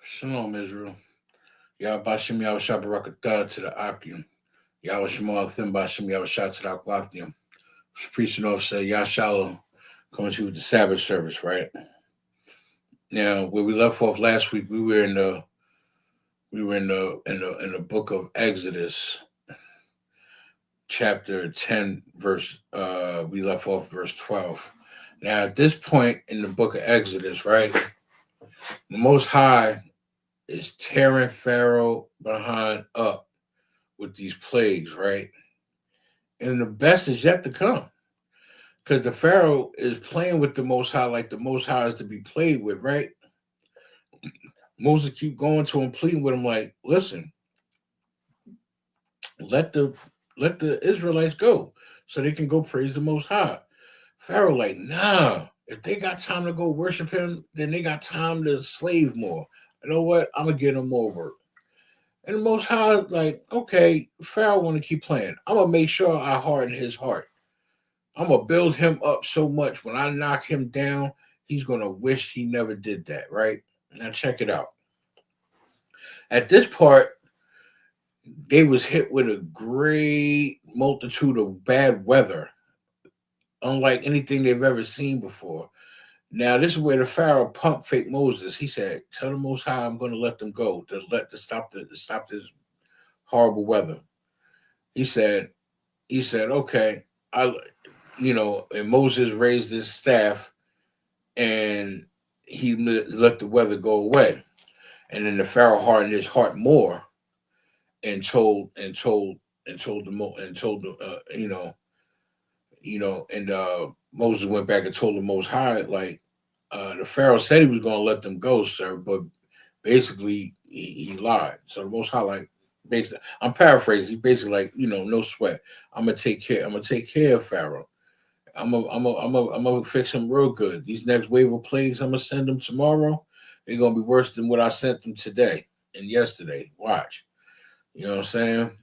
Shalom, Israel. Yahbashim Yahshabarakatah to the Akim. Yahweh Thim Bashim Yahshat to the Akwathim. Preaching officer Yahshalom coming to you with the Sabbath service, right? Now, where we left off last week, we were in the book of Exodus, chapter 10, verse we left off verse 12. Now, at this point in the book of Exodus, right, the Most High is tearing Pharaoh behind up with these plagues, right? And the best is yet to come. Because the Pharaoh is playing with the Most High like the Most High is to be played with, right? Moses keep going to him, pleading with him, like, listen, let the Israelites go so they can go praise the Most High. Pharaoh, like, nah, if they got time to go worship him, then they got time to slave more. You know what? I'm gonna get them more work. And the Most High, like, okay, Pharaoh want to keep playing. I'm gonna make sure I harden his heart. I'm gonna build him up so much when I knock him down, he's gonna wish he never did that, right? Now check it out. At this part, they was hit with a great multitude of bad weather, unlike anything they've ever seen before. Now, this is where the Pharaoh pump fake Moses. He said, "Tell the Most High I'm going to let them go to stop this horrible weather." He said, "Okay, and Moses raised his staff, and he let the weather go away. And then the Pharaoh hardened his heart more, and told Moses went back and told the Most High, like, the Pharaoh said he was going to let them go, sir, but basically he lied. So the Most High, like, basically, I'm paraphrasing. He basically, like, no sweat. I'm gonna take care of Pharaoh. I'm gonna fix him real good. These next wave of plagues I'm gonna send them tomorrow. They're gonna be worse than what I sent them today and yesterday. Watch. You know what I'm saying?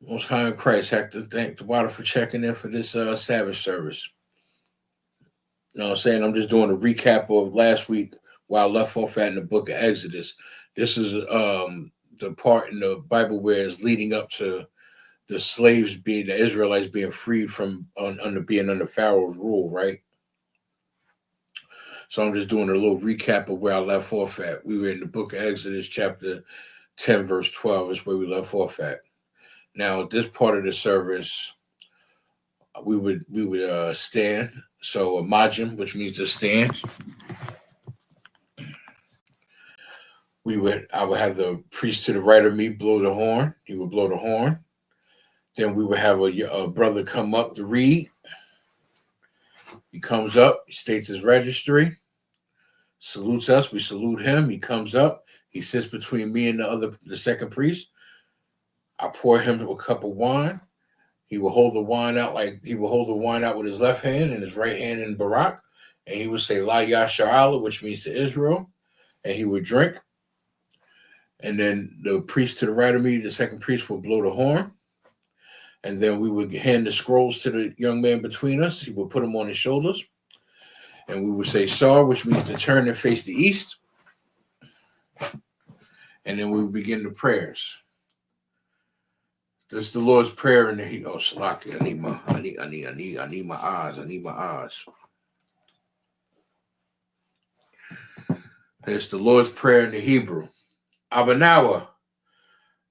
Most High in Christ, have to thank the water for checking in for this Sabbath service. You know what I'm saying? I'm just doing a recap of last week while I left off at in the book of Exodus. This is the part in the Bible where it's leading up to the Israelites being freed from under Pharaoh's rule, right? So I'm just doing a little recap of where I left off at. We were in the book of Exodus, chapter 10, verse 12 is where we left off at. Now, this part of the service, we would stand. So a majim, which means to stand. I would have the priest to the right of me blow the horn. He would blow the horn. Then we would have a brother come up to read. He comes up, he states his registry, salutes us. We salute him. He comes up. He sits between me and the second priest. I pour him a cup of wine. He will hold the wine out with his left hand and his right hand in Barak, and he would say La Yasharala, which means to Israel, and he would drink. And then the priest to the right of me, the second priest, would blow the horn, and then we would hand the scrolls to the young man between us. He would put them on his shoulders, and we would say Sar, which means to turn and face the east, and then we would begin the prayers. This is the Lord's Prayer in the Salaki. I need my eyes. I need my eyes. It's the Lord's Prayer in the Hebrew. Abanawa,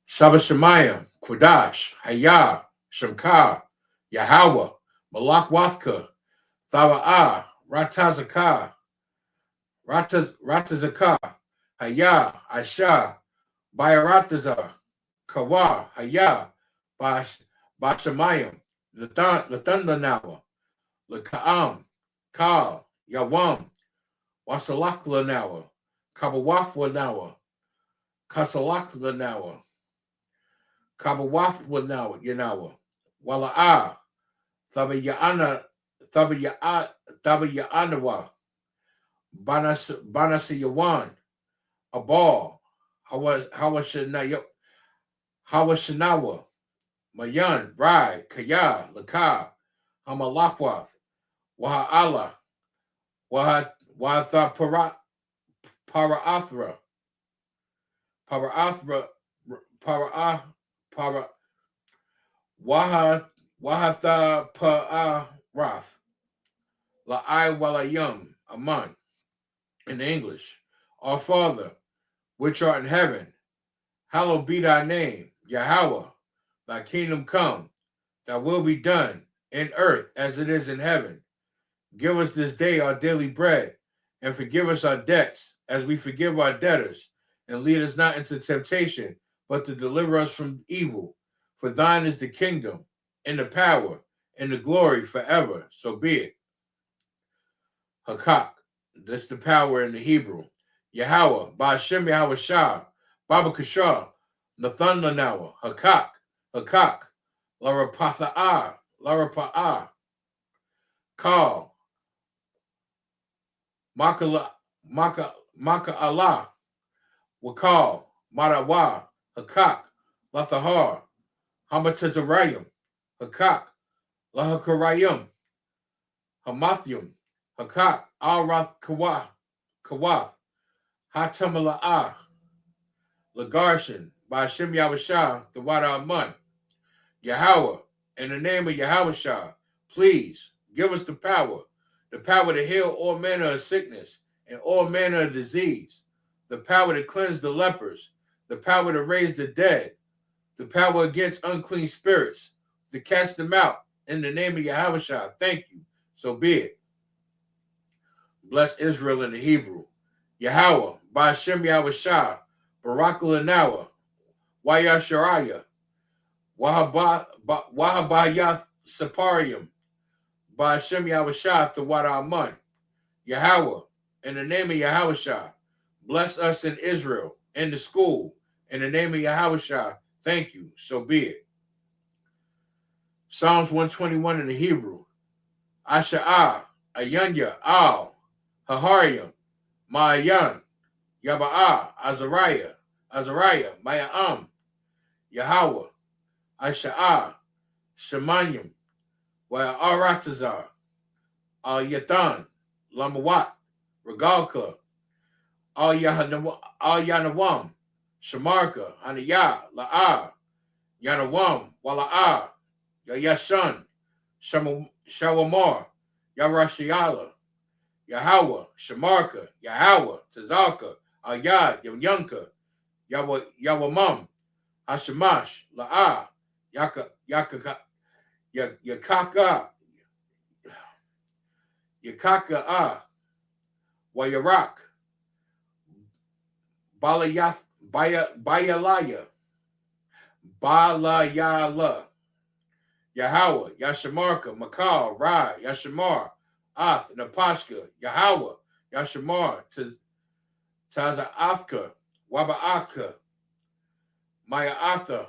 Sabbath Shemayim, Kodash, Hayah, Shemka, Yahweh, Malak Wathka, Thava'ah, Ratazakah, Ratazakah, Hayah, Aisha, Bayaratazah, Kawa, Hayah, Bashamayim, Lathandanawa, Lakaam, Kal, Yawam, Wasalakla Kabawafwa Nawa, Kasalakla Nawa, Kabawafwa Yanawa, Walaa, Thabayanawa, Banasiyawan, Abal, Hawashinawa, Mayan, Rai, Kaya, Laka, Hamalakwath, Waha'ala, Wahatha Paraathra, Paraathra, para, para, wahatha pa'arath, la'ai walayum, aman, in English. Our Father, which art in heaven, hallowed be thy name, Yahweh, thy kingdom come, thy will be done in earth as it is in heaven. Give us this day our daily bread, and forgive us our debts as we forgive our debtors. And lead us not into temptation, but to deliver us from evil. For thine is the kingdom, and the power, and the glory forever. So be it. Hakak, that's the power in the Hebrew. Yahweh, Ba'ashem Yahweh Shah, Baba Kashah, Nathan Lanawa, Hakak, Larapa'ah, Kal, Maka Allah, Wakal, Marawa, Hakak, Lathahar, Hamatazarayim, Hakak, Lahakarayim, Hamathium, Hakak, Al-Rath Kawath, Hatamala'ah, Lagarshan, Ba'ashem Yahweh the Wada Amun, Yahweh, in the name of Yahweh Shah, please give us the power to heal all manner of sickness and all manner of disease, the power to cleanse the lepers, the power to raise the dead, the power against unclean spirits, to cast them out in the name of Yahweh Shah. Thank you. So be it. Bless Israel in the Hebrew. Yahweh, Ba'ashem Yahweh Shah, Barak Lanawa, Wayasharaya, Wahabayath Saparium, Ba'ashem Yahweh Shah, Thawad Amun, Yahweh, in the name of Yahweh Shah, bless us in Israel, in the school, in the name of Yahweh Shah. Thank you. So be it. Psalms 121 in the Hebrew. Asha'ah, Ayanya, Al, Haharyam, Ma'ayan, Yaba'ah, Azariah, Maya'am, Yahweh, Asha'ah, Shemanyam, Wa'aratazar, Al Yatan, Lamawat, Regalka, Al Yanawam, Shamarka, Haniyah, La'ah, Yanawam, Wala'ah, Yashan, Shawamar, Yarashiala, Yahweh, Shamarka, Yahweh, Tazalka, Ayad, Yanka, Yawamam, Hashamash, La'ah, Yakaka, Yakaka, Wayarak, Bayalaya, Balayala, Yahweh, Yashamarka, Makal, Rai, Yashamar, Ath, Napashka, Yahweh, Yashamar, Taza'athka, Waba'aka, Maya'atha,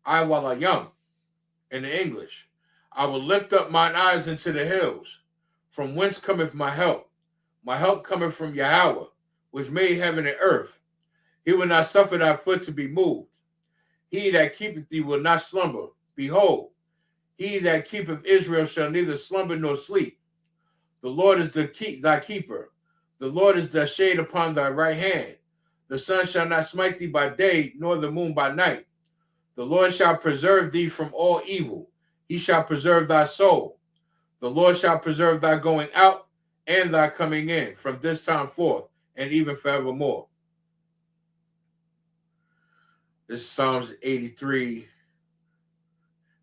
Iwalayum, in the English. I will lift up mine eyes into the hills, from whence cometh my help. My help cometh from Yahweh, which made heaven and earth. He will not suffer thy foot to be moved. He that keepeth thee will not slumber. Behold, he that keepeth Israel shall neither slumber nor sleep. The Lord is thy keeper. The Lord is thy shade upon thy right hand. The sun shall not smite thee by day, nor the moon by night. The Lord shall preserve thee from all evil. He shall preserve thy soul. The Lord shall preserve thy going out and thy coming in from this time forth and even forevermore. This is Psalms 83.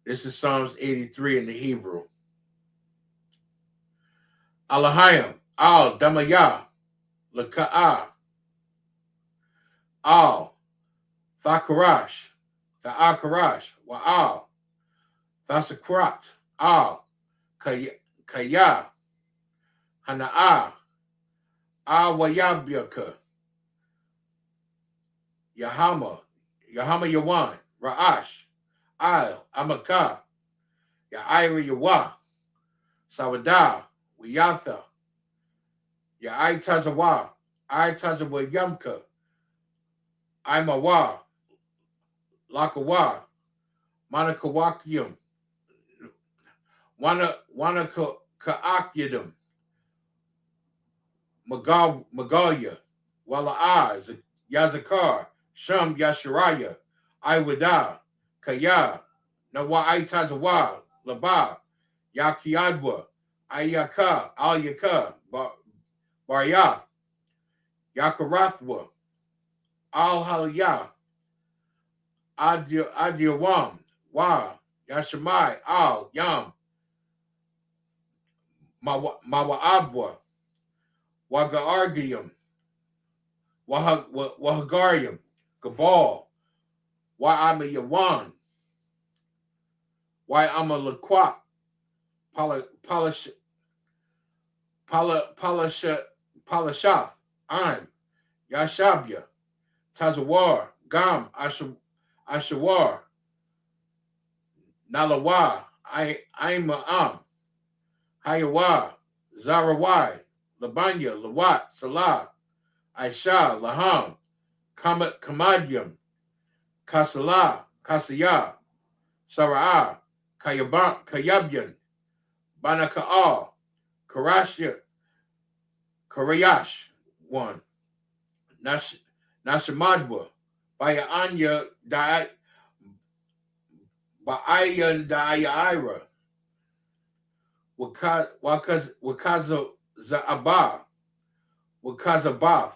This is Psalms 83 in the Hebrew. Alahayim, Al Damayah, Laka'ah, Al Thakarash, Tha'akarash, Wa'al, Thasakrat, Al Kaya, Hana'ah, Al Wayabyaka, Yahama Yawan, Ra'ash, Al Amaka, Ya'ira Yawa, Sawadah, Wiyatha, Ya'itazawa, Aitazawa Yamka, Imawa, Lakawa, Manakawakyum, Wanakaakyadum, Magalia, Wala'ah, Yazakar, Sham Yashariah, Iwada, Kaya, Nawa'itazawa, Laba, Yakiadwa, Ayaka, Al-Yaka, Baryath, Yakarathwa, Al-Haliyah, Adiawam, Wa, Yashamai, Al, Yam, Mawa'abwa, Wagaargium, Wahagarium, Gabal, Wa'amayawan, Wa'amalaquat, Palashath, Im, Yashabya, Tazawar, Gam, Ashawar, Nalawa, Ima'am, Hayawa, Zarawai, Labanya, Lawat, Salah, Aisha, Laham, Kamadyam, Kasala, Kasaya, Sara'ah, Kayabyan, Banaka'al, Karayash, one, Nashamadwa, Bayanya, Ba'ayan Da'ayira, Wakaza Za'aba, Wakazabath,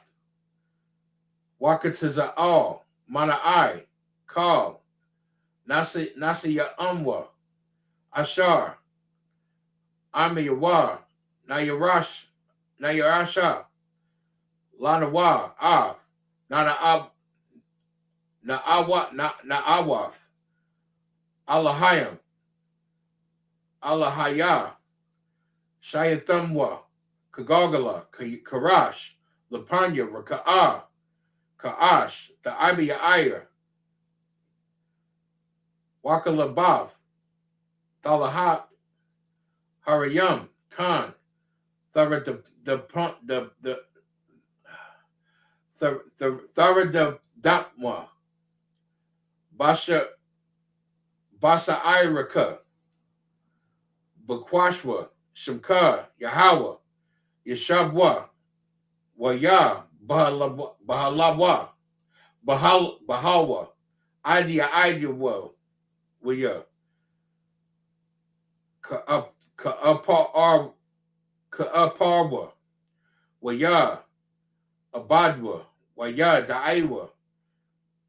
Wakataza'al, Mana'ai, Kal, Nasiya Umwa, Ashar, Amiyawa, Nayarasha, Lanawa, Av, Na'awath, Allahaya, Shayathamwa, Kagogala, Karash, Lapanya, Raka'ah, Ka'ash, the Abiya Aya, Wakalabav, Thalahat, Harayam, Khan, Thara the Dapma, Basa Iraka, Bakwashwa, Shamka, Yahweh, Yeshabwa, Waya, Bahalawa, Bahawa, Idea, Waya, Ka'aparwa, Waya, Abadwa, Waya, Daiwa,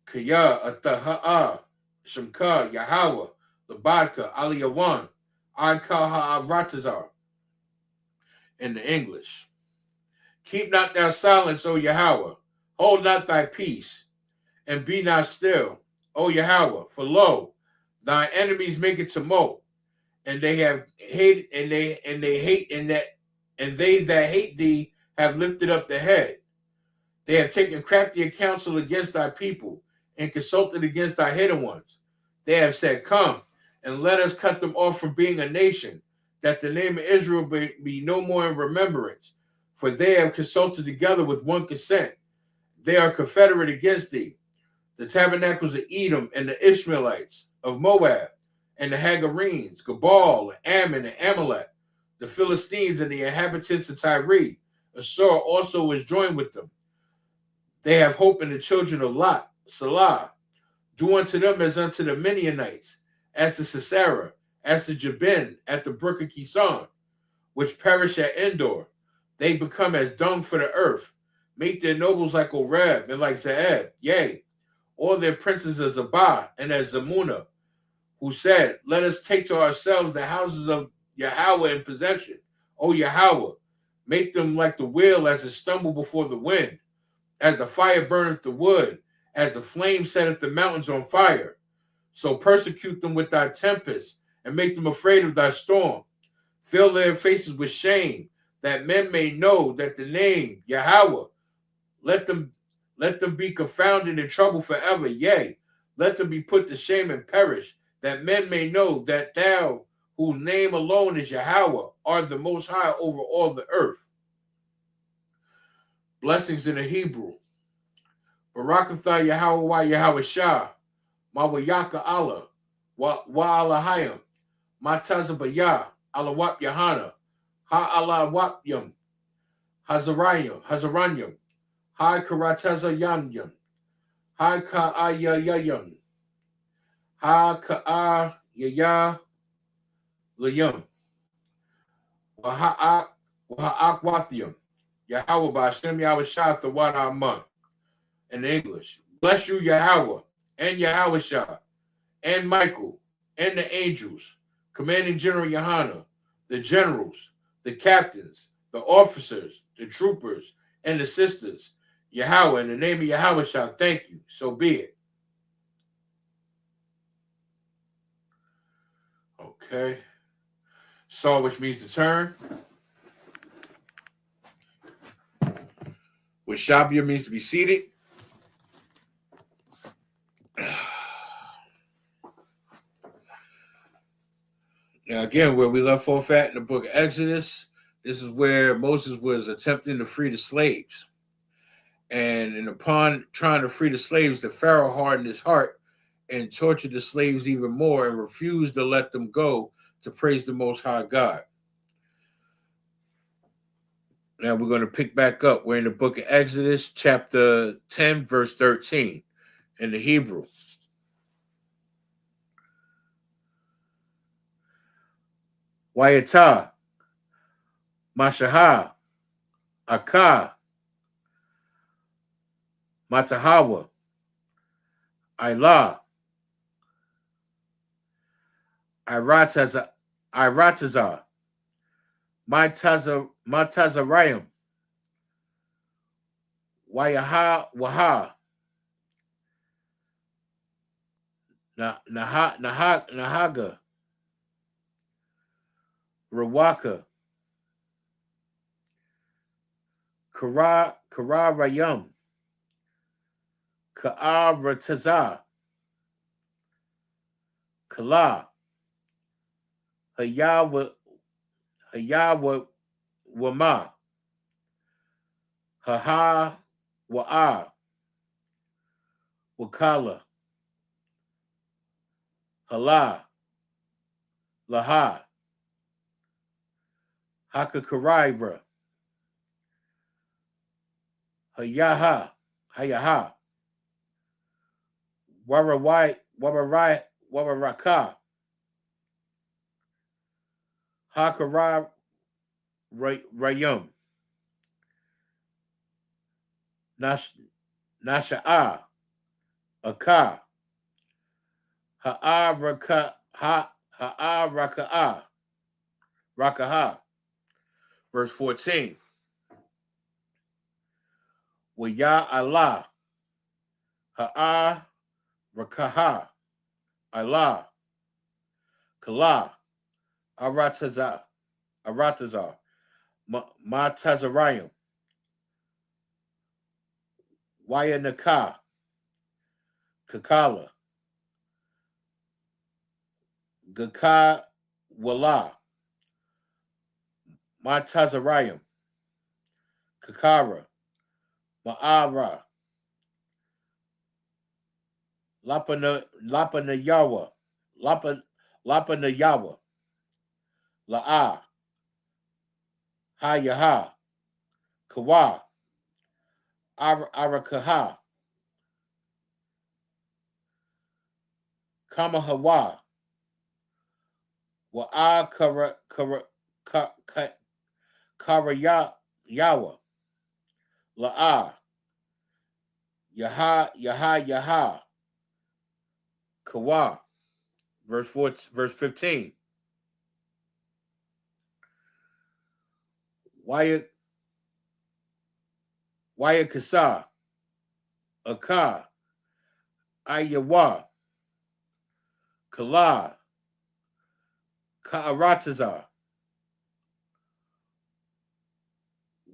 Kaya, Ataha'a, Shamka, Yahweh, Labadka, Aliyawan, Ikaha Ratazar. In the English. Keep not thy silence, O Yahweh. Hold not thy peace, and be not still, O Yahweh. For lo, thy enemies make it tumult, and they that hate thee have lifted up the head. They have taken crafty counsel against thy people, and consulted against thy hidden ones. They have said, Come, and let us cut them off from being a nation, that the name of Israel be no more in remembrance. For they have consulted together with one consent. They are confederate against thee. The tabernacles of Edom and the Ishmaelites of Moab, and the Hagarenes, Gabal, and Ammon, and Amalek, the Philistines, and the inhabitants of Tyre. Assur also is joined with them. They have hope in the children of Lot, Salah. Do unto them as unto the Midianites, as to Sisera, as to Jabin at the brook of Kison, which perish at Endor. They become as dung for the earth. Make their nobles like Oreb and like Zeeb. Yea, all their princes as Zabah and as Zamuna, who said, Let us take to ourselves the houses of Yahweh in possession. O Yahweh, make them like the wheel as it stumble before the wind, as the fire burneth the wood, as the flame setteth the mountains on fire. So persecute them with thy tempest, and make them afraid of thy storm. Fill their faces with shame, that men may know that the name Yahweh, let them be confounded in trouble forever. Yea, let them be put to shame and perish, that men may know that thou, whose name alone is Yahweh, art the most high over all the earth. Blessings in the Hebrew. Barakatha Yahweh wa Yahweh Shah, Mawayaka Allah, wa Allahayim, Matazabaya, Alawap Yahanna, Ha Allah Wapyam, Hazaranyam, Ha Karatazayanyam, Ha Ka'ayayayam, Ha Ka'ayaya Layam, Waha'akwathium, Yahweh Ba'ashem Yahweh the Wadaman. In English, bless you, Yahweh, and Yahweh Shah, and Michael, and the angels, Commanding General YAHANNA, the generals, the captains, the officers, the troopers, and the sisters. Yahweh, in the name of Yahweh Shah, thank you. So be it. Okay. Saw, which means to turn. Which Shabia means to be seated. Now, again, where we left off at in the book of Exodus, this is where Moses was attempting to free the slaves. And upon trying to free the slaves, the Pharaoh hardened his heart and tortured the slaves even more and refused to let them go to praise the Most High God. Now we're going to pick back up. We're in the book of Exodus, chapter 10, verse 13, in the Hebrew. Wayata, Mashaha, Akah, Matahawa, Ilah, Iratazar, Matazarayim, Waha, Nahaga, Rawaka, Kararayam, Ka'aratazar, Kala, Hayawa Wama, Haha Wa'a, Wakala, Hala, Laha, Hakakaraibra, Hayaha, Wararaka, Hakara Rayum, Nasha'a, Aka, Rakaha. Verse 14. Waya Allah, Rakaha, Allah, Kala, Aratazar, Matazarayim, Wayanaka, Kakala, Gaka Wala, Matazarayim, Kakara, Ma'ara, Lapanayawa, La'a, Hayaha, Kawa, Arakaha, Kamahawa, Wa'a Karayawa, La'a, Yaha, Kawa. Verse 15. Wayakasa, Aka, Ayawa, Kala, Ka'aratazar,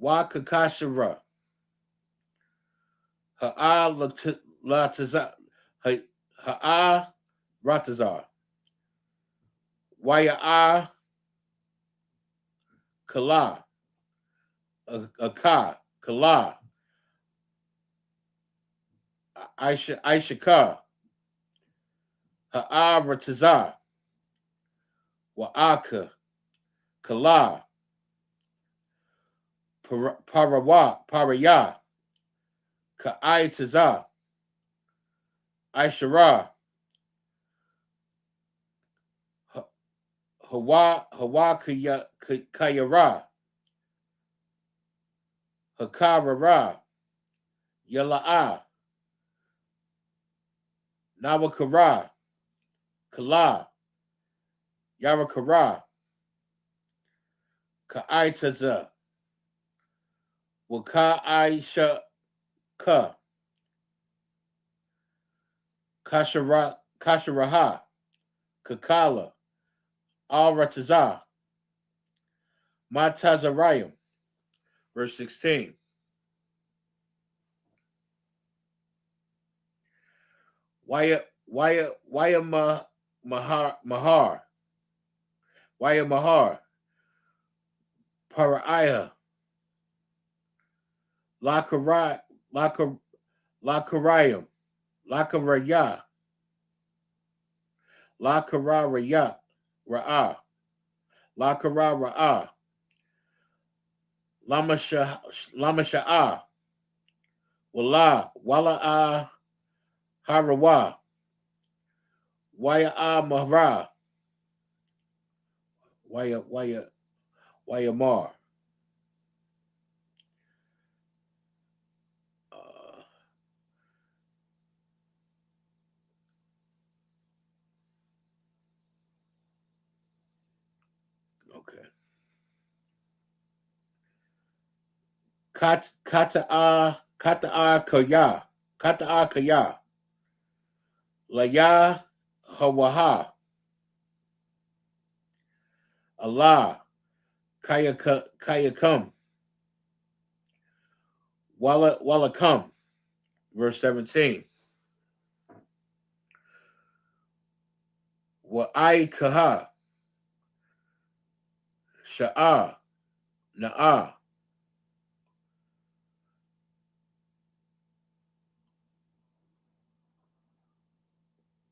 Wakakashara, Ha'aratazar, Waya'a, Kala, Aka, Kala, Aishaka, Ha'aratazar, Wa'aka, Kala, Paraya, Ka'ai Aishara, Hawa Kayara, Hakarara, Yala'a, Nawakara, Kala, Yarakara, Ka'aitaza, Waka'aisha Ka, Kasharaha, Kakala, Al-Rataza, Matazarayim. Verse 16. Waya Mahar, Paraiha, Lakarayim, Lakaraya, Lakaraya, Ra'ah, Lakara'ah, Lamasha'ah, Wala'ah, Harawa, Waya'ah Mahra, Wayamar. Okay. Kata'a Kaya, Laya Hawaha, Allah, Kayakam, Walakam. Verse 17. Wa'ai Kaha, Sha'ah, Na'ah,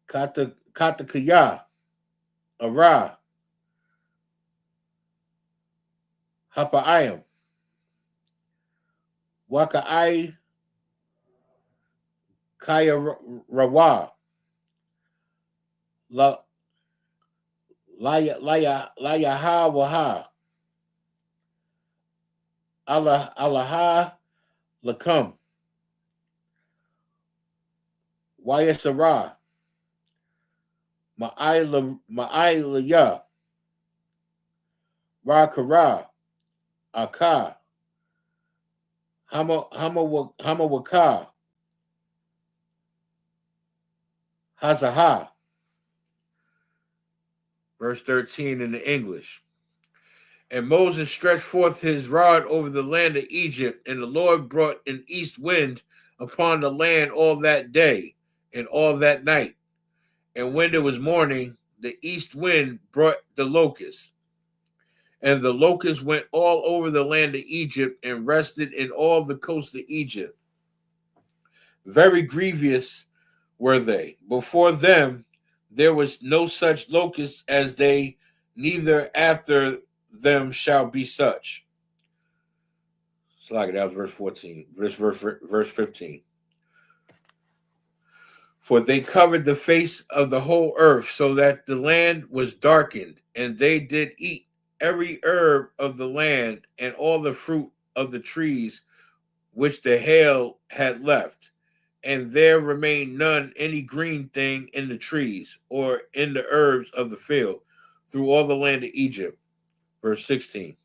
Katakaya, Ara, Hapa'ayam, Waka'ai Kaya Rawa, Layaha Waha, Allaha Lakam, Wayasara, Ma'ilaya, Rakara, Aka, Hamawaka, Hazaha. Verse 13 in the English. And Moses stretched forth his rod over the land of Egypt, and the Lord brought an east wind upon the land all that day and all that night. And when it was morning, the east wind brought the locusts. And the locusts went all over the land of Egypt and rested in all the coast of Egypt. Very grievous were they. Before them there was no such locust as they, neither after them shall be such. So like that was verse 14. Verse 15. For they covered the face of the whole earth, so that the land was darkened, and they did eat every herb of the land and all the fruit of the trees which the hail had left. And there remained none any green thing in the trees or in the herbs of the field through all the land of Egypt. Verse 16.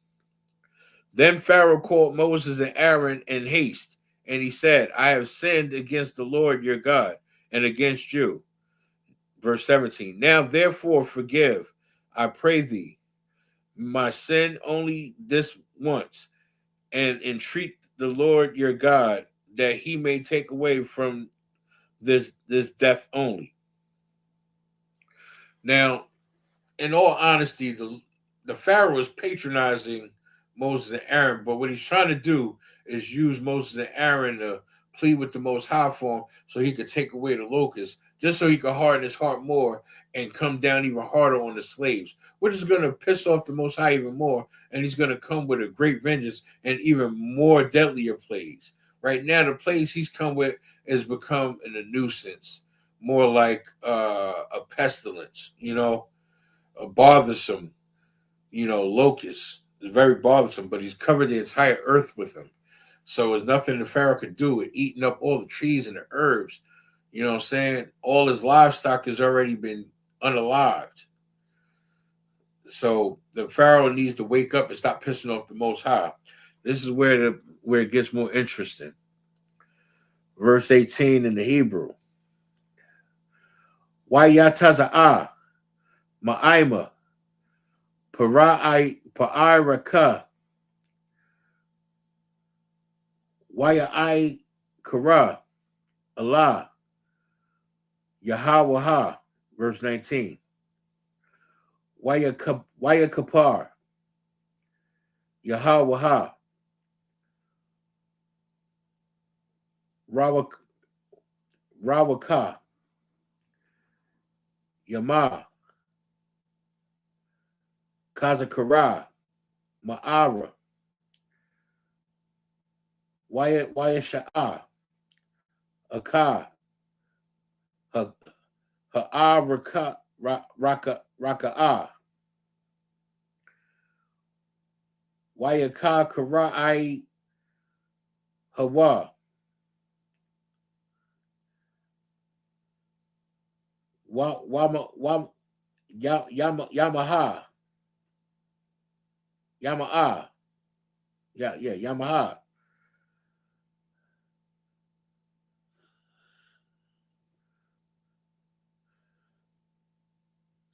Then Pharaoh called Moses and Aaron in haste, and he said, I have sinned against the Lord your God and against you. Verse 17. Now therefore forgive, I pray thee, my sin only this once, and entreat the Lord your God that he may take away from this death only. Now, in all honesty, the Pharaoh is patronizing Moses and Aaron, but what he's trying to do is use Moses and Aaron to plead with the Most High for him so he could take away the locusts, just so he could harden his heart more and come down even harder on the slaves, which is going to piss off the Most High even more, and he's going to come with a great vengeance and even more deadlier plagues. Right now, the plagues he's come with has become a nuisance, more like a pestilence, a bothersome, locust. It's very bothersome, but he's covered the entire earth with them. So there's nothing the Pharaoh could do with eating up all the trees and the herbs. You know what I'm saying? All his livestock has already been unalived. So the Pharaoh needs to wake up and stop pissing off the Most High. This is where it gets more interesting. Verse 18 in the Hebrew. Wayataza'ah, Ma'ima, Pa'iraka, Wayai Kara, Allah, Yahweh, verse 19. Wayakapar, Yahweh, Rawaka, Yama, Kazakara, Ma'ara, Wayasha'a, Aka, Ha'araka, Raka'a, Wayaka Kara'ai Hawa, Yamaha, Yamaha, Yamaha,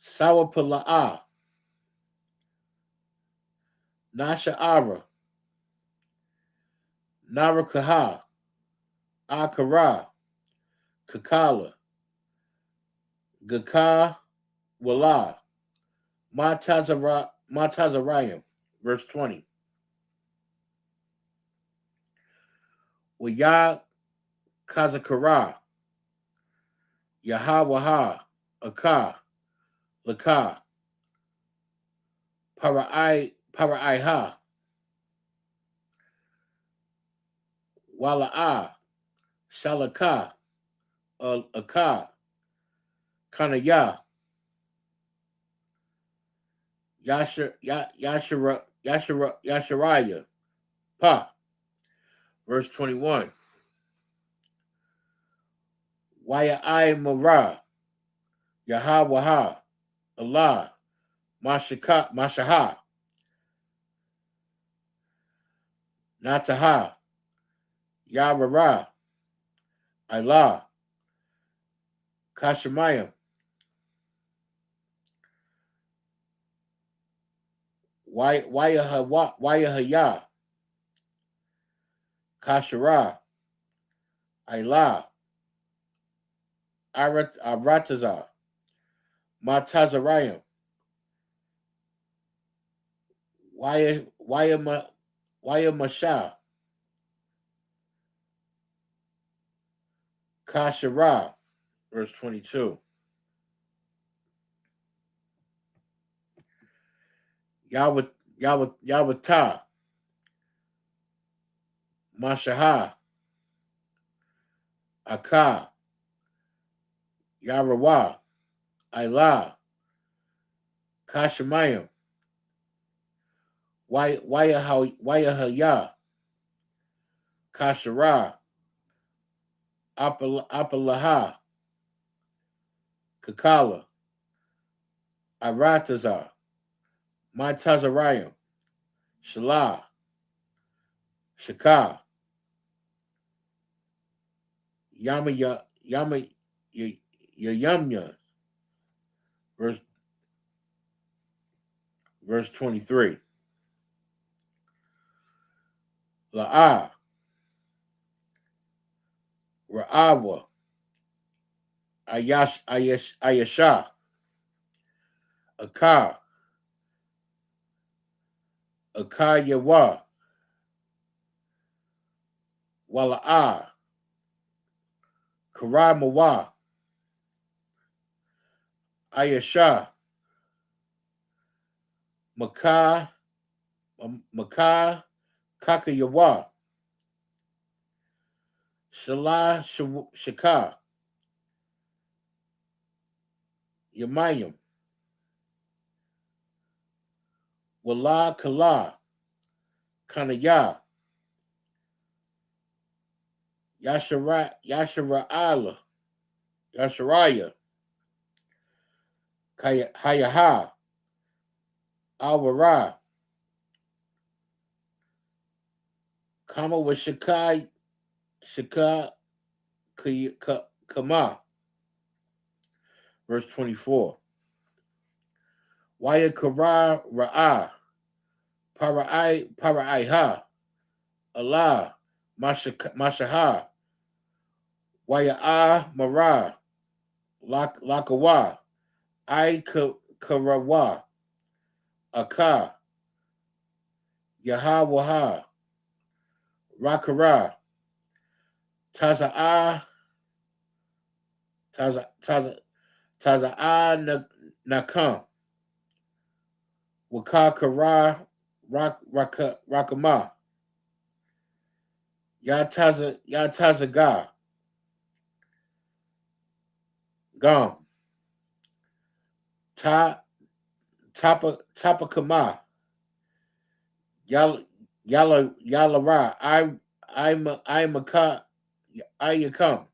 Sawapala'a, Nasha'ara, Narakaha, Akara, Kakala, Gaka, Wala, Matazarayim, verse 20. Waya Kazakara, Yahawaha, Aka, Laka, Paraiha, Wala'a, Shalaka, Aka, Kanaya, Yasharaya, Pa, verse 21. Wayai Mara, Yahawaha, Allah, Mashaha, Nataha, Yarara, Allah, Kashamayim, Wayahaya, Kashara, Ilah, Aratazar, Matazarayim, Wayamasha, Kashara, verse 22. Yawata, Mashaha, Aka, Yarawa, Ilah, Kashamayim, Wayahaya, Kashara, Apalaha, Kakala, Aratazar, Matazarayim, Shalah, Shaka, Yamya, verse 23. La'ah, Ra'awa, Ayasha, Aka, Akayawa, Wala'ah, Karamawa, Ayasha, Maka, Kakayawa, Shala Shaka, Yamayim, Wala Kala, Kanaya, Yasharaya, Hayaha, Awara, Kama wa Shaka Kama. Verse 24. Waya Kara Ra'a, Paraiha, Allah, Mashaha, Waya Mara, Lakawa, Karawa, Aka, Yahawaha, Rakara, Taza'a, Nakam, Wakakara, Rakama, Yatazaga, Gam, Tapakama, Yalara, I'm a cut. I come.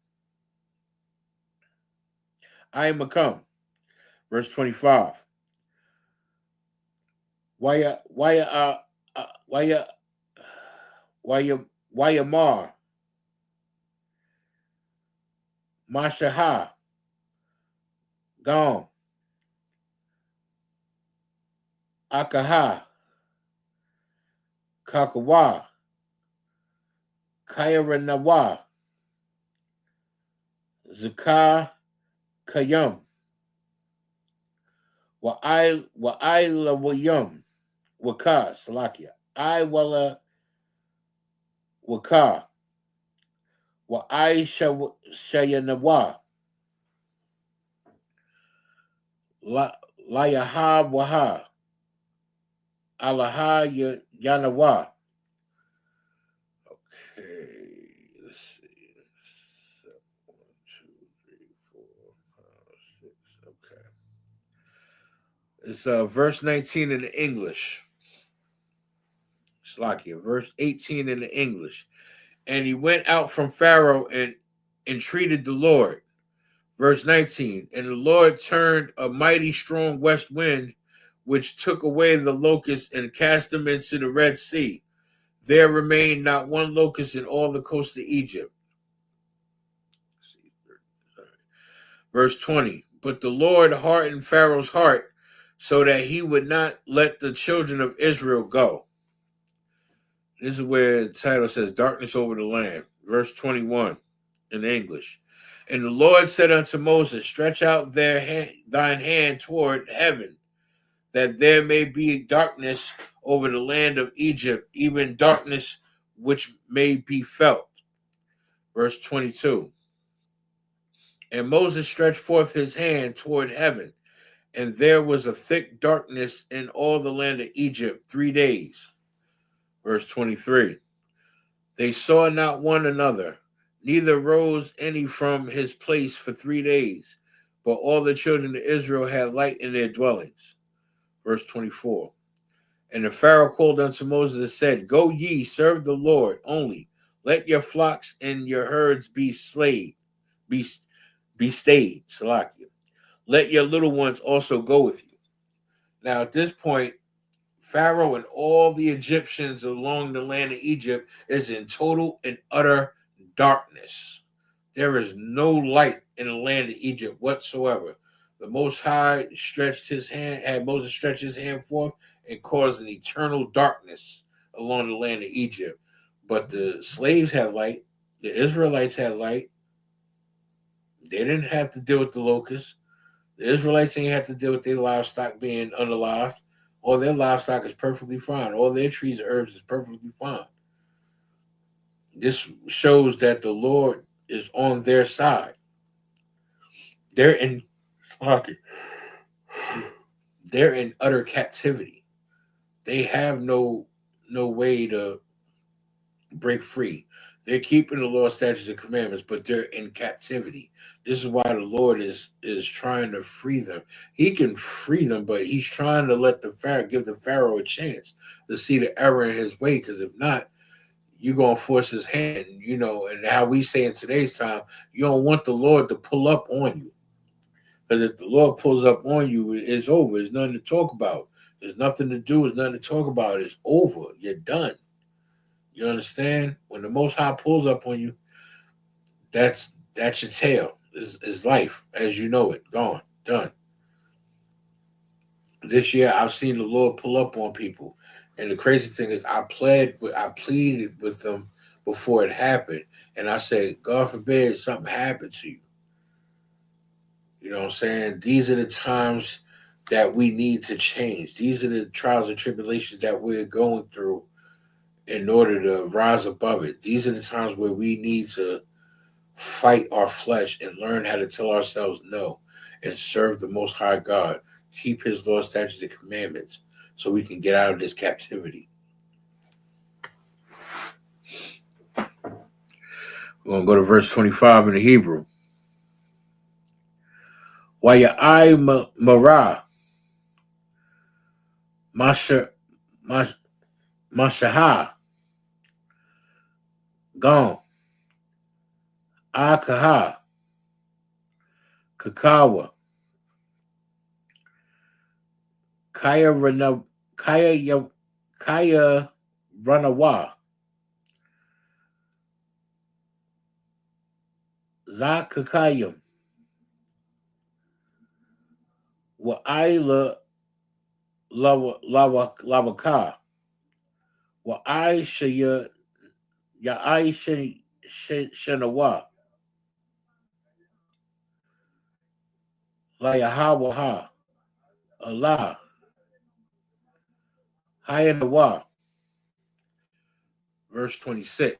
Verse 25. Waya Mar, Mashaha, Gam, Akaha, Kakawa, Kairanawa, Zakar Kayum, Wa'ila Wayum, Waka, Salakia, I Walla Waka, Wa'aisha Shayanawa, Layaha Waha, Alaha Yanawa. Okay, let's see. 1, 2, 3, 4, 5, 6. Okay. It's verse 19 in the English. Slakia, verse 18 in the English. And he went out from Pharaoh and entreated the Lord. Verse 19. And the Lord turned a mighty strong west wind, which took away the locusts and cast them into the Red Sea. There remained not one locust in all the coast of Egypt. Verse 20. But the Lord hardened Pharaoh's heart so that he would not let the children of Israel go. This is where the title says darkness over the land. Verse 21 in English. And the Lord said unto Moses, stretch out thine hand toward heaven, that there may be darkness over the land of Egypt, even darkness which may be felt. Verse 22. And Moses stretched forth his hand toward heaven, and there was a thick darkness in all the land of Egypt 3 days. Verse 23. They saw not one another, neither rose any from his place for 3 days, but all the children of Israel had light in their dwellings. Verse 24. And the Pharaoh called unto Moses and said, go ye, serve the Lord only. Let your flocks and your herds be stayed. Salakia. Let your little ones also go with you. Now at this point, Pharaoh and all the Egyptians along the land of Egypt is in total and utter darkness. There is no light in the land of Egypt whatsoever. The Most High had Moses stretch his hand forth and caused an eternal darkness along the land of Egypt. But the slaves had light. The Israelites had light. They didn't have to deal with the locusts. The Israelites didn't have to deal with their livestock being unalive. All their livestock is perfectly fine. All their trees and herbs is perfectly fine. This shows that the Lord is on their side. They're in they're in utter captivity. They have no way to break free. They're keeping the law, statutes, and commandments, but they're in captivity. This is why the Lord is trying to free them. He can free them, but he's trying to let give the Pharaoh a chance to see the error in his way. Because if not, you're gonna force his hand. And how we say in today's time, you don't want the Lord to pull up on you. Because if the Lord pulls up on you, it's over. There's nothing to talk about. There's nothing to do. There's nothing to talk about. It's over. You're done. You understand? When the Most High pulls up on you, that's your tale. Is life as you know it. Gone. Done. This year, I've seen the Lord pull up on people. And the crazy thing is, I pleaded with them before it happened. And I said, God forbid something happened to you. You know what I'm saying? These are the times that we need to change. These are the trials and tribulations that we're going through in order to rise above it. These are the times where we need to fight our flesh and learn how to tell ourselves no and serve the Most High God. Keep his law, statutes, and commandments so we can get out of this captivity. We're going to go to verse 25 in the Hebrew. Wayai Marah Mashaha Gone Akaha Kakawa Kaya Ranawa Zakakayam Wa'ila Lawaka Wa'ai Ya'ai Shanawa La Yahawaha Allah Hayanawa. Verse 26.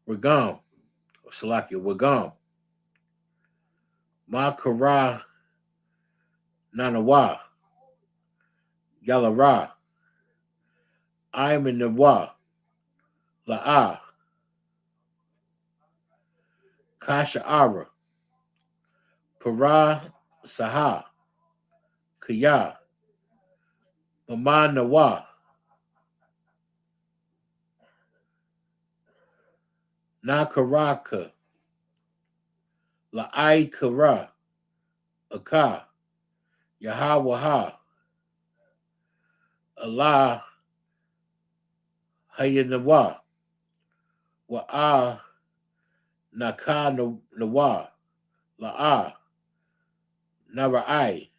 Regam, Salakia, Wagam, Makara Nanawa, Yalara, Imanawa, La'a, Kasha Ara, Para Saha, Kaya, Mamanawa, Nakaraka, La'ai Kara, Aka, Yahawaha, Allah, Hayanawa, Wa'a, Naka Nawa, La'a, Nara'ai,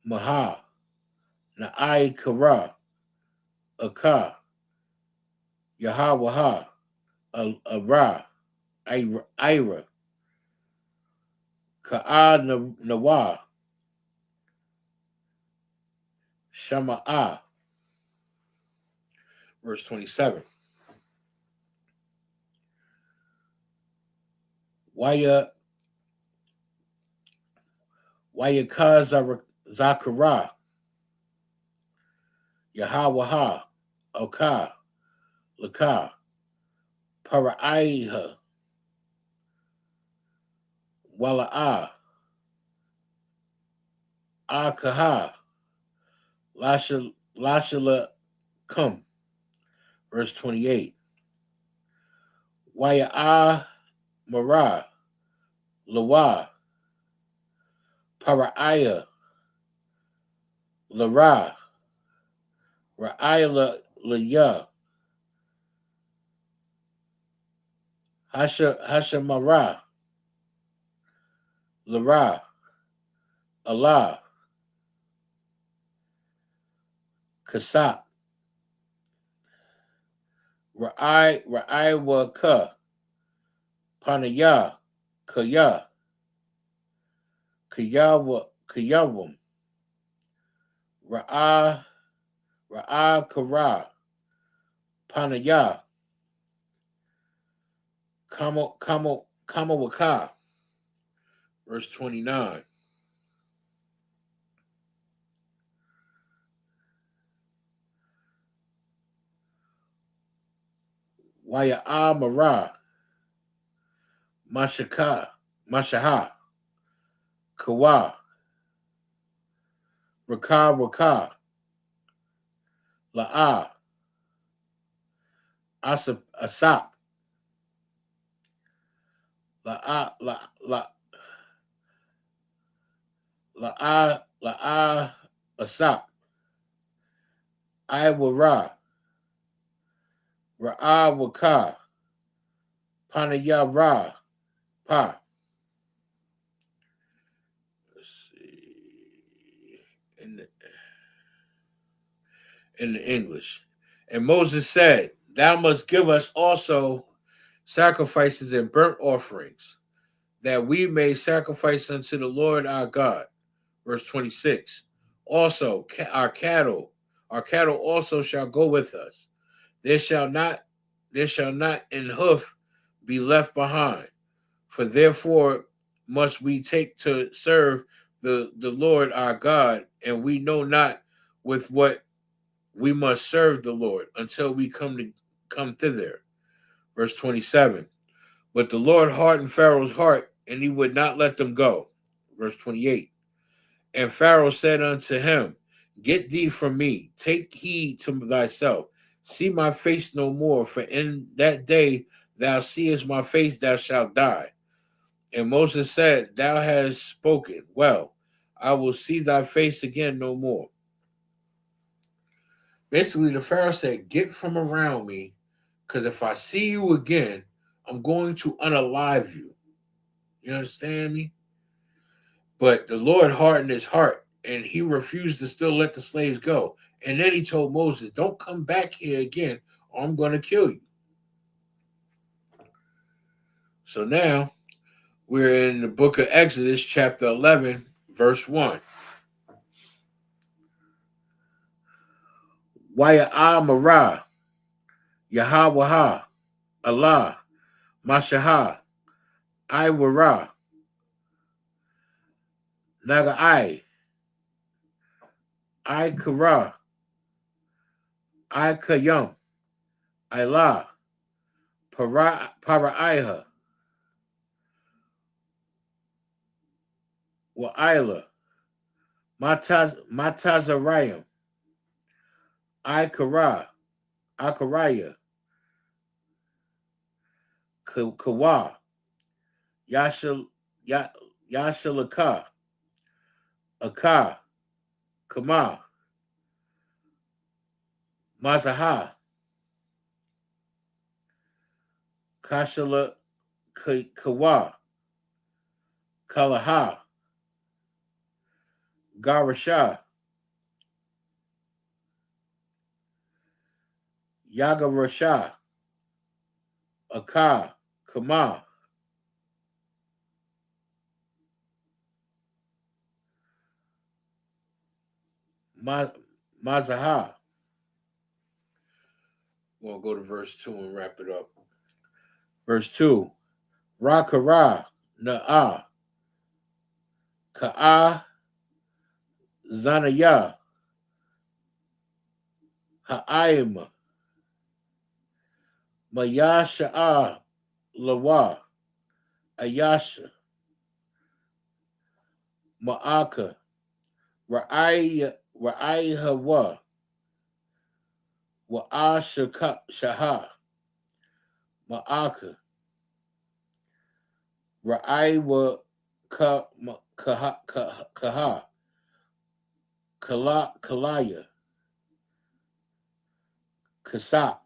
Maha, Na'ai Kara, Aka, Yahawaha, Ara, Ira, Ka'a Nawa, Shama'a. Verse 27. Waya Ka Zakara, Yahawaha, Oka, Laka, Paraiha, Wala'a, Akaha, Lashala Kum. Verse 28. Waya Mara, Lawa, Paraiya, Lara, Ra'ayla Laya, Hashamara, Lara, Allah, Kasap, Ra'aywa Ka, Panaya, Kaya, Kayawam, Ra'a Kara, Panaya, Kamawaka. Verse 29. Waya'a Mara, Mashaha, Kawa, Raka, La'a, Asap, La'a, Asap, Iwara, Ra'a Waka, Panaya Ra, Pa. Let's see. In the English. And Moses said, Thou must give us also sacrifices and burnt offerings, that we may sacrifice unto the Lord our God. Verse 26. Also, our cattle also shall go with us. There shall not in hoof be left behind. For therefore must we take to serve the Lord our God, and we know not with what we must serve the Lord until we come thither. Verse 27. But the Lord hardened Pharaoh's heart, and he would not let them go. Verse 28. And Pharaoh said unto him, Get thee from me, take heed to thyself, see my face no more, for in that day thou seest my face, thou shalt die. And Moses said, Thou hast spoken. Well, I will see thy face again no more. Basically, the Pharaoh said, Get from around me, because if I see you again, I'm going to unalive you. You understand me? But the Lord hardened his heart, and he refused to still let the slaves go. And then he told Moses, Don't come back here again, or I'm going to kill you. So now we're in the book of Exodus, chapter 11, verse 1. Waya'a Marah, Yahweh, Allah, Mashaha, Iwara, Nagai, Kara, Kayum, Ilah, Paraiha, Wa'ila, Matazarayim, Kara, Akaraya, Kawa, Yashalaka, Aka, Kama, Mazaha, Kashala, Kawa, Kalaha, Garasha, Yagarasha, Aka, Kama, Mazaha. We'll go to verse 2 and wrap it up. Verse 2. Ra-kara, na'a, ka'a, zanaya, ha'ayim, mayasha'a, lawa, ayasha, ma'aka, ra'ayhawa, wa'ashaha, ma'aka, ra'aywa kaha, kalaya, kasa,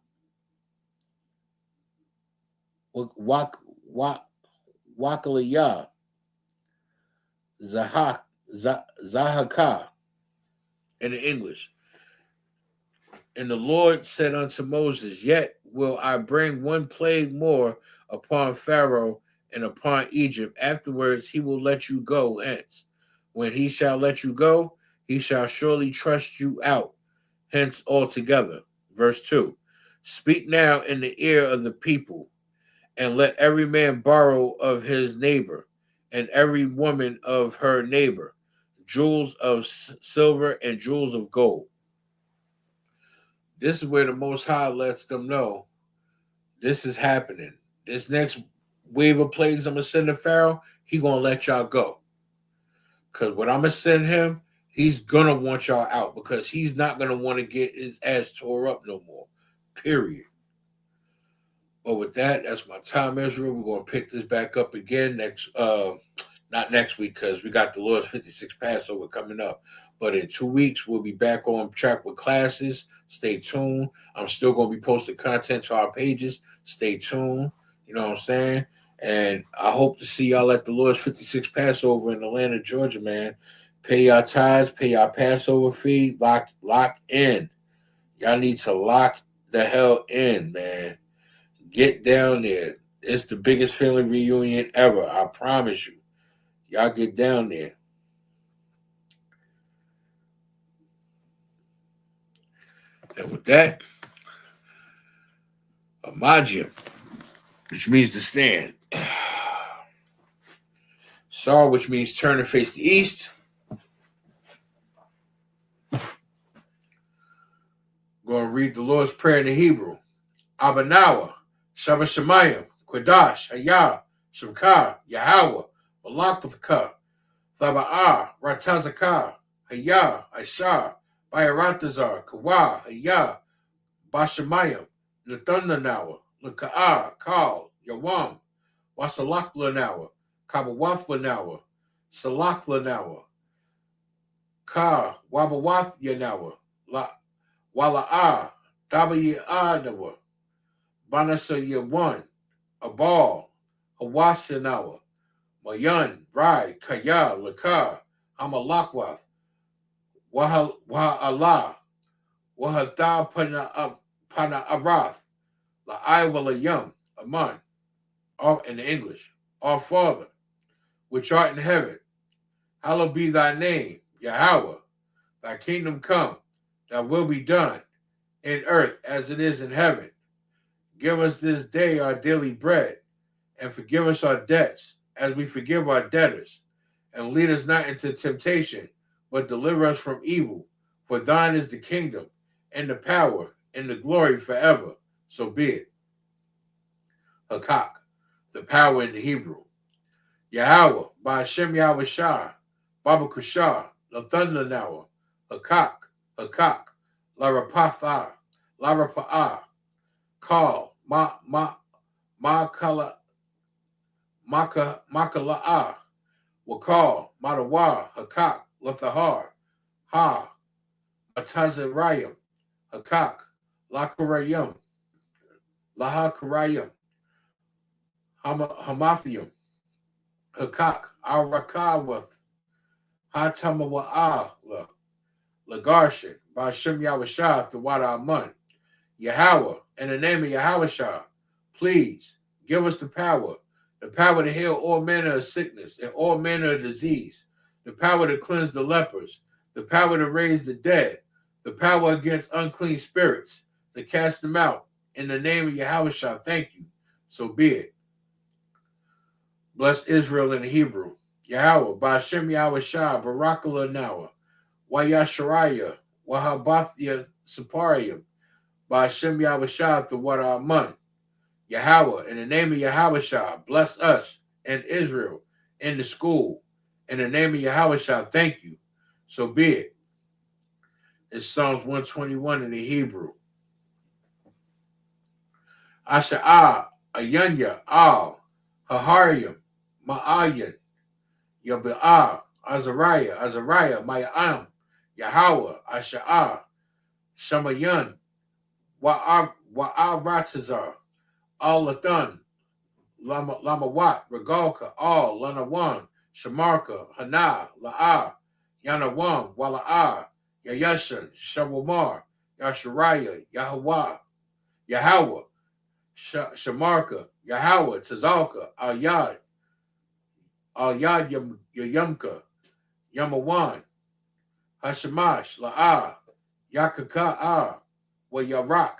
wakalaya, zahaka, in the English. And the Lord said unto Moses, Yet will I bring one plague more upon Pharaoh and upon Egypt. Afterwards he will let you go hence. When he shall let you go, he shall surely trust you out, hence altogether. Verse 2. Speak now in the ear of the people, and let every man borrow of his neighbor, and every woman of her neighbor, jewels of silver and jewels of gold. This is where the Most High lets them know this is happening. This next wave of plagues I'm going to send to Pharaoh, he going to let y'all go. Because what I'm going to send him, he's going to want y'all out because he's not going to want to get his ass tore up no more. Period. But with that, that's my time, Israel. We're going to pick this back up again not next week because we got the Lord's 56 Passover coming up. But in 2 weeks, we'll be back on track with classes. Stay tuned. I'm still going to be posting content to our pages. Stay tuned. You know what I'm saying? And I hope to see y'all at the Lord's 56 Passover in Atlanta, Georgia, man. Pay your tithes, pay your Passover fee, lock in. Y'all need to lock the hell in, man. Get down there. It's the biggest family reunion ever. I promise you. Y'all get down there. And with that, Amajim, which means to stand. Sar, which means turn and face the east. I'm going to read the Lord's Prayer in the Hebrew. Abanawa, Shabbat Shemayim, Kodash, Hayah, Shemkah, Yahweh, Malakpathka, Thaba'ah, Ratazakah, Hayah, Aishah, Bayaratazar, Kawa, Hayah, Bashamayim, Nathunanawa, Luka'ah, Kal, Yawam, Wasalakhlanawa, Kabawathlanawa, Salakhlanawa, Ka, Wabawathanawa, Wala'ah, Dabayanawa, Banasa Abal, Hawashanawa, Mayan, Rai, Kaya, Laka, Hamalakwath, Waha'Allah, Wahata Pana Arath, La'ai Walayam, Aman, all in the English. Our Father, which art in heaven, hallowed be thy name, Yahweh, thy kingdom come, thy will be done, in earth as it is in heaven. Give us this day our daily bread, and forgive us our debts, as we forgive our debtors. And lead us not into temptation, but deliver us from evil. For thine is the kingdom, and the power, and the glory forever. So be it. Hakak, the power in the Hebrew. Yahweh, by Hashem Yahweh Shah, Baba Kushah, Lathunanawa, Hakak, Hakak, Larapatha, Larapa'ah, Call, Makala, Makala'ah, Wakal, Madawa, Hakak, Lathahar, Ha, Matazarayim, Hakak, Lakarayim, Lahakarayim, Hamathium, Hakak, Arakawath, Hatamawa'ah, Lagarshin, Bashim Yawashah, the Wada Amun, Yahweh, in the name of Yahweh Shah, please give us the power to heal all manner of sickness and all manner of disease, the power to cleanse the lepers, the power to raise the dead, the power against unclean spirits, to cast them out. In the name of Yahweh Shah, thank you. So be it. Bless Israel in the Hebrew. Yahweh, Ba'ashem Yahweh Shah, Barakala Nawa, Wayasharaya, Wahabathya Saparium, Ba'ashem Yahweh Shah, the Wada Amun. Yahweh, in the name of Yahweh Shah, bless us and Israel in the school. In the name of Yahweh Shah, thank you. So be it. It's Psalms 121 in the Hebrew. Asha'ah, Ayanya, Al, Haharium, Ma'ayan, Yaba'ah, Azariah, Maya'am, Yahweh, Asha'ah, Shamayan, Wa'aratazar, Al-Lathan, Lamawat, Regalka, Al, Lanawan, Shamarka, Hana, La'ah, Yanawam, Wala'ah, Yayashan, Shawamar, Yasharaya, Yahweh, Shamarka, Yahweh, Tazalka, Al-Yad, Yamka, Yamawan, Hashamash, La'ah, Yakaka'a, wa Yarak,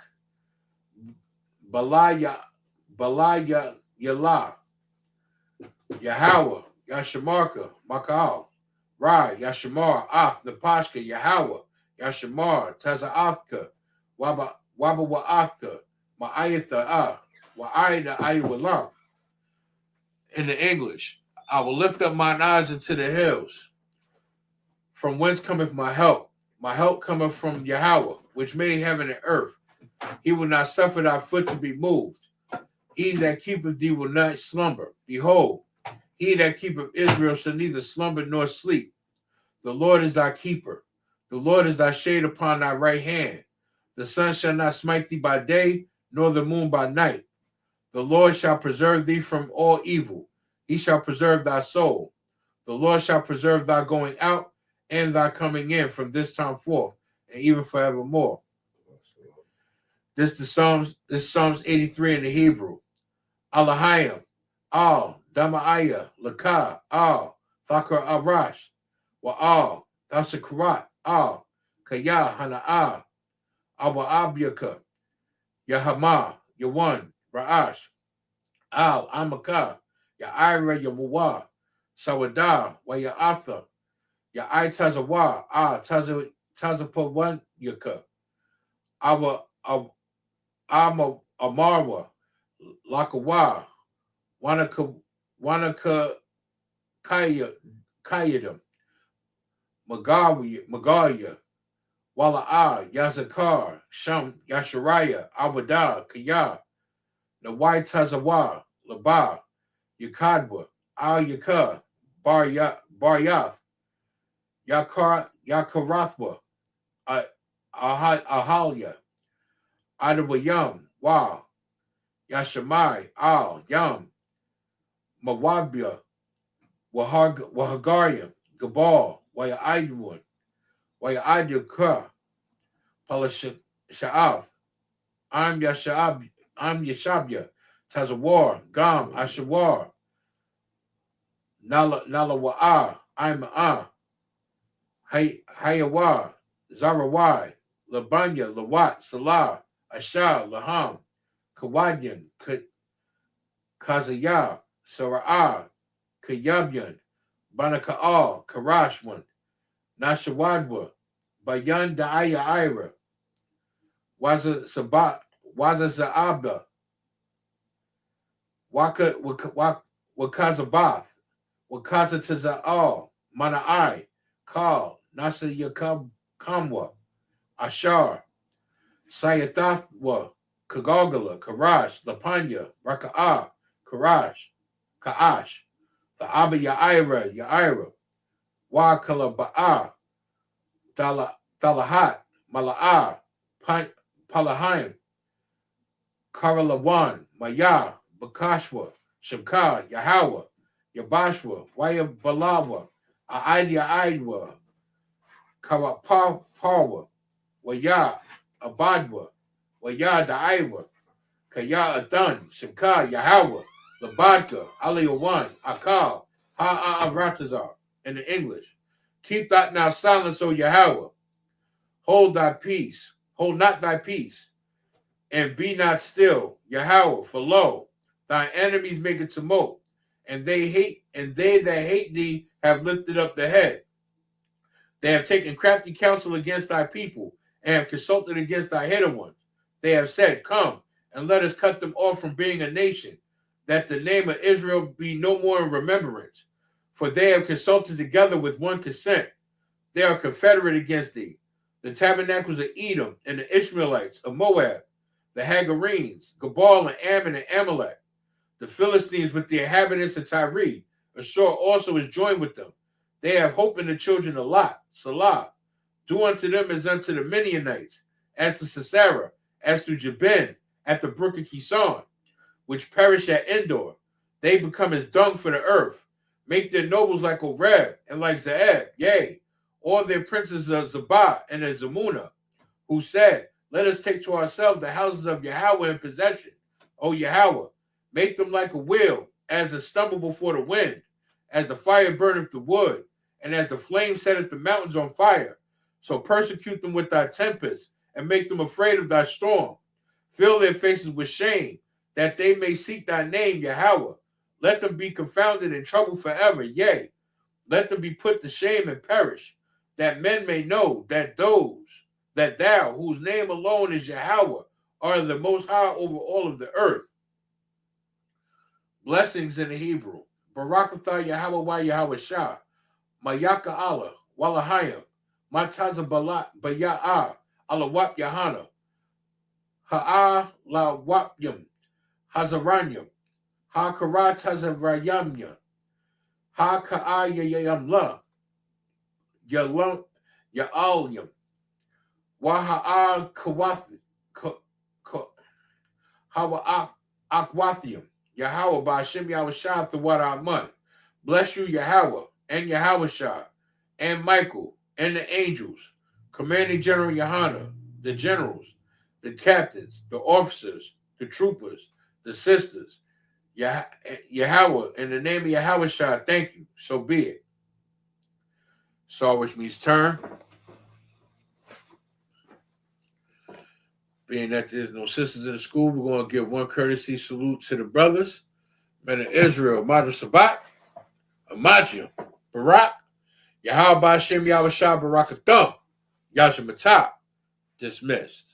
Balaya, Balaya Yala, Yahweh, Yashamarka, Makal, Ra, Yashamar, Af, Napashka, Yahweh, Yashamar, Taza'afka, Waba Wa'afka, Ma'ayatha, Wa'ayda Aywalam. In the English, I will lift up mine eyes into the hills. From whence cometh my help? My help cometh from Yahweh, which made heaven and earth. He will not suffer thy foot to be moved. He that keepeth thee will not slumber. Behold, he that keepeth Israel shall neither slumber nor sleep. The Lord is thy keeper. The Lord is thy shade upon thy right hand. The sun shall not smite thee by day, nor the moon by night. The Lord shall preserve thee from all evil. He shall preserve thy soul. The Lord shall preserve thy going out and thy coming in from this time forth, and even forevermore. This is Psalms 83 in the Hebrew. Alahayim, Al, Dama'aya, Lakah, Al, Thakar Arash, Wa'al, Thashakarat, Al, Kaya, Hana'ah, Awa Abyaka, Yahama, Yawan, Ra'ash, Al, Amaka, Ya'ira, Yamuwa, Sawadah, Wa Ya'atha, Ya'ai Tazawa, Al, Tazapawan Yaka, Awa Amarwa, Lakawa, Wanaka Kayadam, Magalia, Wala'a, Yazakar, Sham, Yasharaya, Abada, Kaya, Nawai Tazawa, Laba, Yakadwa, Al Yaka, Baryath, Yakarathwa, Ahalia, Adawayam, Wa, Yashamai, Al, Yam, Mawabia, Wahagaria, Gabal, Waya Idukra, Palasha'av, I'm Yashabya, Tazawar, Gam, Ashawar, Nalawa'a, I'm Hayawa, Zarawai, Labanya, Lawat, Salah, Asha, Laham, Kawadyan, Kazaya, Sara'ah, Kayabyan, Banaka'al, Karashwan, Nashawadwa, Bayan Da'aya Ira, Waza Za'aba, Wakazabath, Wakazataza'al, Mana'ai, Kal, Nasa Yakab Kamwa, Ashar, Sayathafwa, Kagogala, Karash, Lapanya, Raka'ah, Ka'ash, the Abba Ya'ira, Wakalaba'a, Thalahat, Mala'ah, Palahim, Karalawan, Maya, Bakashwa, Shamka, Yahweh, Yabashwa, Wayabalawa, Aidwa, Karapawa, Waya, Abadwa, Waya Daiwa, Kaya Adan, Shamka, Yahweh, Labadka, Aliyawan, Akal, Ratazar, in the English. Keep that now silence, O Yahweh. Hold not thy peace, and be not still, Yahweh, for lo, thy enemies make a tumult, and they that hate thee have lifted up the head. They have taken crafty counsel against thy people, and have consulted against thy hidden ones. They have said, come, and let us cut them off from being a nation, that the name of Israel be no more in remembrance. For they have consulted together with one consent. They are confederate against thee. The tabernacles of Edom and the Ishmaelites of Moab, the Hagarenes, Gabal and Ammon and Amalek, the Philistines with the inhabitants of Tyre. Ashur also is joined with them. They have hope in the children of Lot, Salah. Do unto them as unto the Midianites, as to Sisera, as to Jabin, at the brook of Kison, which perish at Endor. They become as dung for the earth. Make their nobles like Oreb and like Zeeb, yea, all their princes of Zabah and of Zamuna, who said, let us take to ourselves the houses of Yahweh in possession. O Yahweh, make them like a wheel, as a stumble before the wind, as the fire burneth the wood, and as the flame setteth the mountains on fire. So persecute them with thy tempest, and make them afraid of thy storm. Fill their faces with shame, that they may seek thy name, Yahweh. Let them be confounded and troubled forever. Yea, let them be put to shame and perish, that men may know that thou, whose name alone is Yahweh, are the most high over all of the earth. Blessings in the Hebrew. Barakatha Yahweh wa Yahweh Shah. Mayaka Allah. Walahayim. Mataza Balat Baya'ah. Alawap Yahanna. Ha'a la Wapyam. Hazaranyam. Ha Kara Tazarayamya. Ha Ka'a Yayamla. Yalam Ya'alyam. Waha'a Kawathi. Hawa Akwathium. Yahweh by Hashem Yahweh Shah to what Aman. Bless you, Yahweh, and Yahweh Shah, and Michael, and the angels, Commanding General Yahanna, the generals, the captains, the officers, the troopers, the sisters. Yahweh, in the name of Yahweh Shah, thank you. So be it. So, which means turn. Being that there's no sisters in the school, we're going to give one courtesy salute to the brothers. Men of Israel, Madra Sabbat, Amajim, Barak, Yahweh Hashem Yahweh Shah Barakatham, Yashamatah, dismissed.